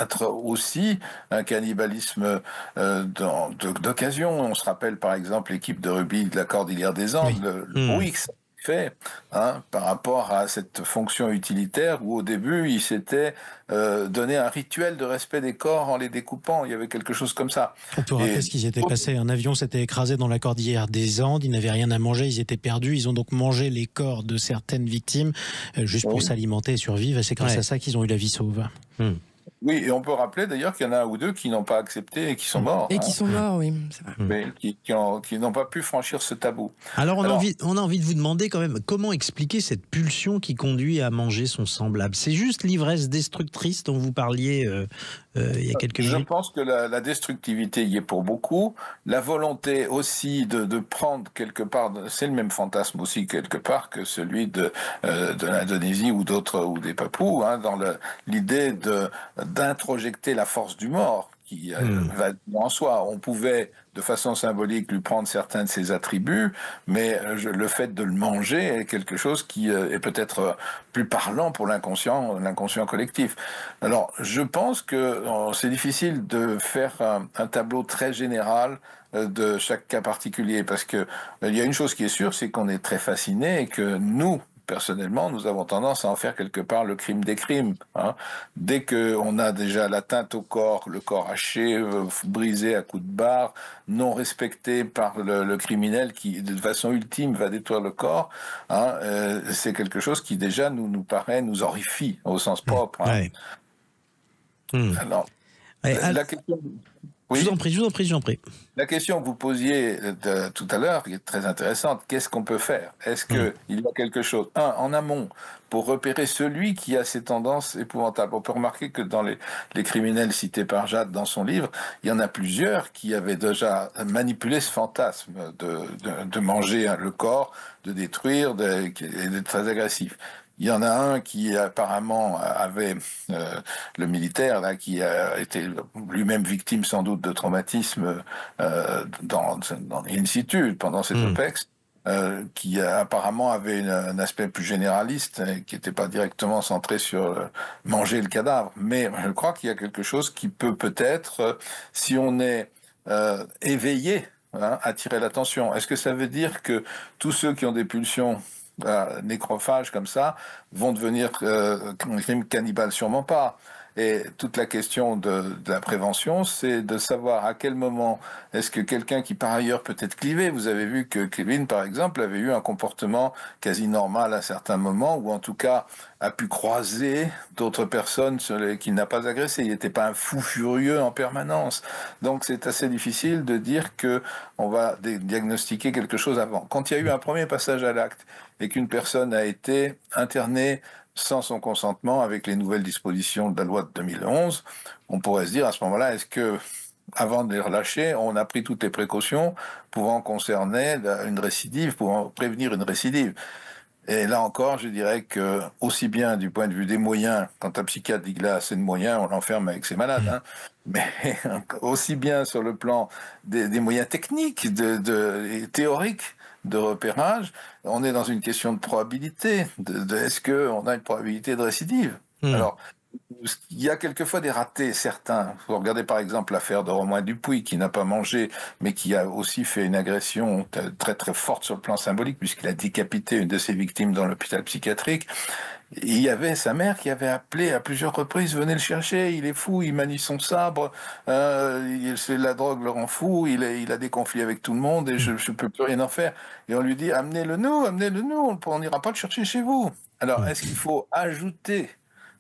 être aussi un cannibalisme d'occasion. On se rappelle par exemple l'équipe de rugby de la Cordillère des Andes, le bruit que ça fait par rapport à cette fonction utilitaire où au début il s'était donné un rituel de respect des corps en les découpant. Il y avait quelque chose comme ça. On peut rappeler ce qui s'était passé. Un avion s'était écrasé dans la Cordillère des Andes, ils n'avaient rien à manger, ils étaient perdus, ils ont donc mangé les corps de certaines victimes juste pour s'alimenter et survivre, et c'est grâce à ça qu'ils ont eu la vie sauve. Oui, et on peut rappeler d'ailleurs qu'il y en a un ou deux qui n'ont pas accepté et qui sont morts. Et qui sont morts, oui, c'est vrai. Mais qui n'ont pas pu franchir ce tabou. Alors, on a envie de vous demander quand même, comment expliquer cette pulsion qui conduit à manger son semblable? C'est juste l'ivresse destructrice dont vous parliez il y a quelques minutes? Je pense que la destructivité y est pour beaucoup. La volonté aussi de prendre quelque part, c'est le même fantasme aussi quelque part que celui de l'Indonésie ou d'autres, ou des Papous, dans l'idée d'introjecter la force du mort qui va en soi. On pouvait de façon symbolique lui prendre certains de ses attributs, mais le fait de le manger est quelque chose qui est peut-être plus parlant pour l'inconscient collectif. Alors, je pense que c'est difficile de faire un tableau très général de chaque cas particulier, parce que il y a une chose qui est sûre, c'est qu'on est très fasciné et que nous, personnellement, nous avons tendance à en faire quelque part le crime des crimes. Dès qu'on a déjà l'atteinte au corps, le corps haché, brisé à coups de barre, non respecté par le criminel qui, de façon ultime, va détruire le corps, c'est quelque chose qui déjà nous horrifie au sens propre. Alors, la question... Oui. Je vous en prie. La question que vous posiez tout à l'heure est très intéressante. Qu'est-ce qu'on peut faire? Est-ce qu'il y a quelque chose, en amont, pour repérer celui qui a ces tendances épouvantables? On peut remarquer que dans les criminels cités par Jade dans son livre, il y en a plusieurs qui avaient déjà manipulé ce fantasme de manger le corps, de détruire, et d'être très agressif. Il y en a un qui apparemment avait le militaire là, qui a été lui-même victime sans doute de traumatisme dans in situ pendant cette OPEX, qui apparemment avait un aspect plus généraliste, qui n'était pas directement centré sur manger le cadavre. Mais je crois qu'il y a quelque chose qui peut-être, si on est éveillé, attirer l'attention. Est-ce que ça veut dire que tous ceux qui ont des pulsions nécrophages comme ça vont devenir crimes cannibales? Sûrement pas. Et toute la question de la prévention, c'est de savoir à quel moment est-ce que quelqu'un qui par ailleurs peut être clivé, vous avez vu que Kevin par exemple avait eu un comportement quasi normal à certains moments, ou en tout cas a pu croiser d'autres personnes qu'il n'a pas agressées. Il n'était pas un fou furieux en permanence. Donc c'est assez difficile de dire que on va diagnostiquer quelque chose avant. Quand il y a eu un premier passage à l'acte et qu'une personne a été internée sans son consentement avec les nouvelles dispositions de la loi de 2011, on pourrait se dire à ce moment-là, est-ce que avant de les relâcher, on a pris toutes les précautions pouvant concerner une récidive, pouvant prévenir une récidive. Et là encore, je dirais que, aussi bien du point de vue des moyens, quand un psychiatre dit qu'il a assez de moyens, on l'enferme avec ses malades, hein, mais aussi bien sur le plan des moyens techniques, et théoriques, de repérage, on est dans une question de probabilité. Est-ce qu'on a une probabilité de récidive? Alors, il y a quelquefois des ratés, certains. Vous regardez par exemple l'affaire de Romain Dupuis, qui n'a pas mangé, mais qui a aussi fait une agression très très forte sur le plan symbolique, puisqu'il a décapité une de ses victimes dans l'hôpital psychiatrique. Il y avait sa mère qui avait appelé à plusieurs reprises, venez le chercher, il est fou, il manie son sabre, la drogue le rend fou, il a des conflits avec tout le monde et je ne peux plus rien en faire. Et on lui dit, amenez-le nous, on n'ira pas le chercher chez vous. Alors, est-ce qu'il faut ajouter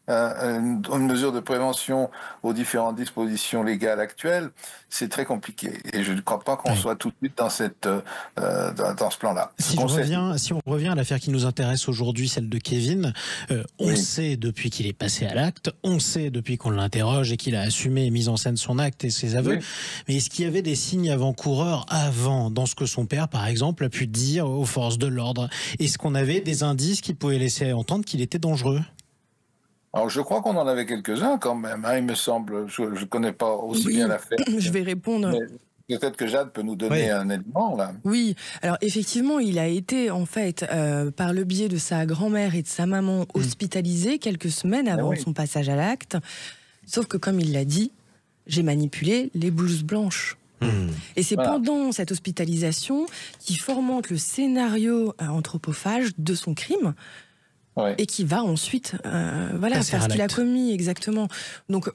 une mesure de prévention aux différentes dispositions légales actuelles? C'est très compliqué et je ne crois pas qu'on soit tout de suite dans ce plan-là. Si on revient à l'affaire qui nous intéresse aujourd'hui, celle de Kevin, on sait depuis qu'il est passé à l'acte, on sait depuis qu'on l'interroge et qu'il a assumé et mis en scène son acte et ses aveux, mais est-ce qu'il y avait des signes avant-coureurs avant, dans ce que son père par exemple a pu dire aux forces de l'ordre? Est-ce qu'on avait des indices qui pouvaient laisser entendre qu'il était dangereux? Alors, je crois qu'on en avait quelques-uns quand même, hein, il me semble. Je ne connais pas aussi bien l'affaire. Je vais répondre. Peut-être que Jade peut nous donner un élément, là. Oui, alors effectivement, il a été, en fait, par le biais de sa grand-mère et de sa maman, hospitalisé quelques semaines avant son passage à l'acte. Sauf que, comme il l'a dit, j'ai manipulé les blouses blanches. Et c'est pendant cette hospitalisation qu'il fomente le scénario anthropophage de son crime. Et qui va ensuite faire ce qu'il a commis exactement. Donc,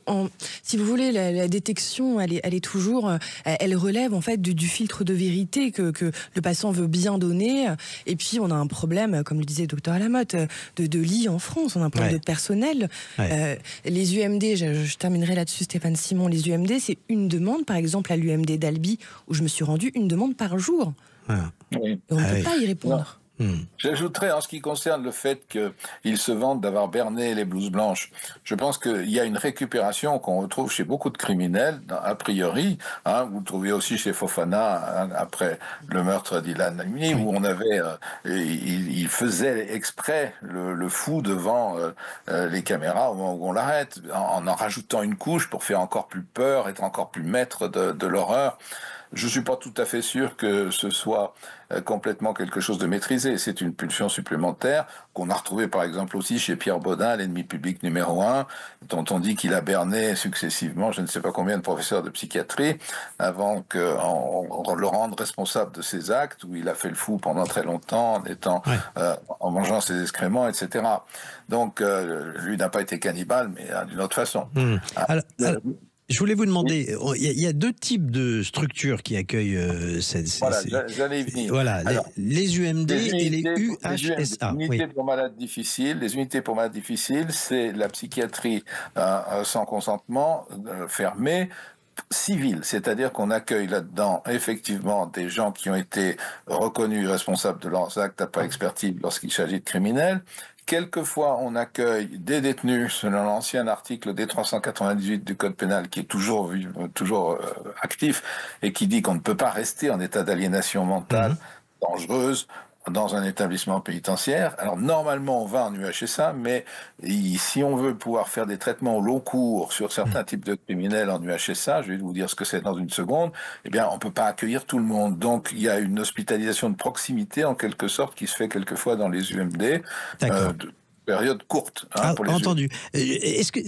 si vous voulez, la détection, elle est toujours, elle relève en fait du filtre de vérité que le patient veut bien donner. Et puis, on a un problème, comme le disait le docteur Alamotte, de lits en France. On a un problème de personnel. Les UMD, je terminerai là-dessus, Stéphane Simon. Les UMD, c'est une demande, par exemple à l'UMD d'Albi, où je me suis rendu, une demande par jour. Et on ne peut pas y répondre. J'ajouterais en ce qui concerne le fait qu'ils se vantent d'avoir berné les blouses blanches. Je pense qu'il y a une récupération qu'on retrouve chez beaucoup de criminels, a priori. Vous le trouvez aussi chez Fofana après le meurtre d'Ilan Halimi, où on avait, il faisait exprès le fou devant les caméras au moment où on l'arrête, en rajoutant une couche pour faire encore plus peur, être encore plus maître de l'horreur. Je ne suis pas tout à fait sûr que ce soit complètement quelque chose de maîtrisé. C'est une pulsion supplémentaire qu'on a retrouvée par exemple aussi chez Pierre Baudin, l'ennemi public numéro 1, dont on dit qu'il a berné successivement je ne sais pas combien de professeurs de psychiatrie avant qu'on le rende responsable de ses actes, où il a fait le fou pendant très longtemps en mangeant ses excréments, etc. Donc lui n'a pas été cannibale, mais d'une autre façon. Je voulais vous demander, il y a deux types de structures qui accueillent j'allais y venir. Voilà, les UMD et les UHSA. Les unités pour malades difficiles. Les unités pour malades difficiles, c'est la psychiatrie sans consentement fermée, civile, c'est-à-dire qu'on accueille là-dedans effectivement des gens qui ont été reconnus responsables de leurs actes après expertise lorsqu'il s'agit de criminels. Quelquefois, on accueille des détenus selon l'ancien article D398 du Code pénal qui est toujours actif et qui dit qu'on ne peut pas rester en état d'aliénation mentale dangereuse dans un établissement pénitentiaire. Alors normalement on va en UHSA, mais si on veut pouvoir faire des traitements au long cours sur certains types de criminels en UHSA, je vais vous dire ce que c'est dans une seconde, eh bien on peut pas accueillir tout le monde. Donc il y a une hospitalisation de proximité en quelque sorte qui se fait quelquefois dans les UMD. Période courte. Pour les entendu. Est-ce que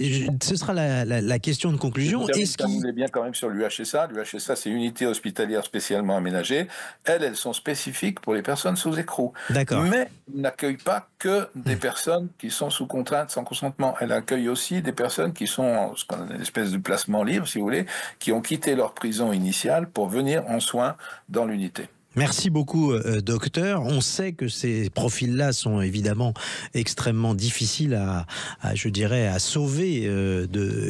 ce sera la question de conclusion? Est-ce qu'il est bien quand même sur l'UHSA? L'UHSA, c'est unité hospitalière spécialement aménagée. Elles sont spécifiques pour les personnes sous écrou. D'accord. Mais n'accueille pas que des personnes qui sont sous contrainte sans consentement. Elle accueille aussi des personnes qui sont ce qu'on a une espèce de placement libre, si vous voulez, qui ont quitté leur prison initiale pour venir en soins dans l'unité. Merci beaucoup, docteur. On sait que ces profils-là sont évidemment extrêmement difficiles je dirais, à sauver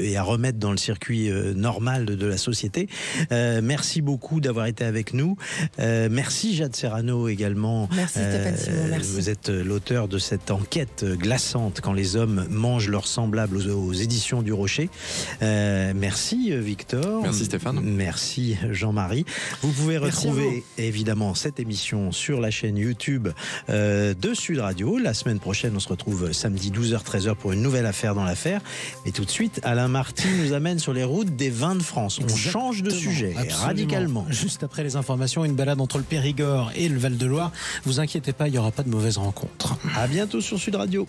et à remettre dans le circuit normal de la société. Merci beaucoup d'avoir été avec nous. Merci Jade Serrano également. Merci Stéphane Simon, merci. Vous êtes l'auteur de cette enquête glaçante quand les hommes mangent leurs semblables aux éditions du Rocher. Merci Victor. Merci Stéphane. Merci Jean-Marie. Vous pouvez retrouver évidemment cette émission sur la chaîne YouTube de Sud Radio. La semaine prochaine, on se retrouve samedi 12h-13h pour une nouvelle affaire dans l'affaire. Et tout de suite, Alain Marty nous amène sur les routes des vins de France. On change de sujet radicalement. Juste après les informations, une balade entre le Périgord et le Val-de-Loire. Vous inquiétez pas, il n'y aura pas de mauvaise rencontre. À bientôt sur Sud Radio.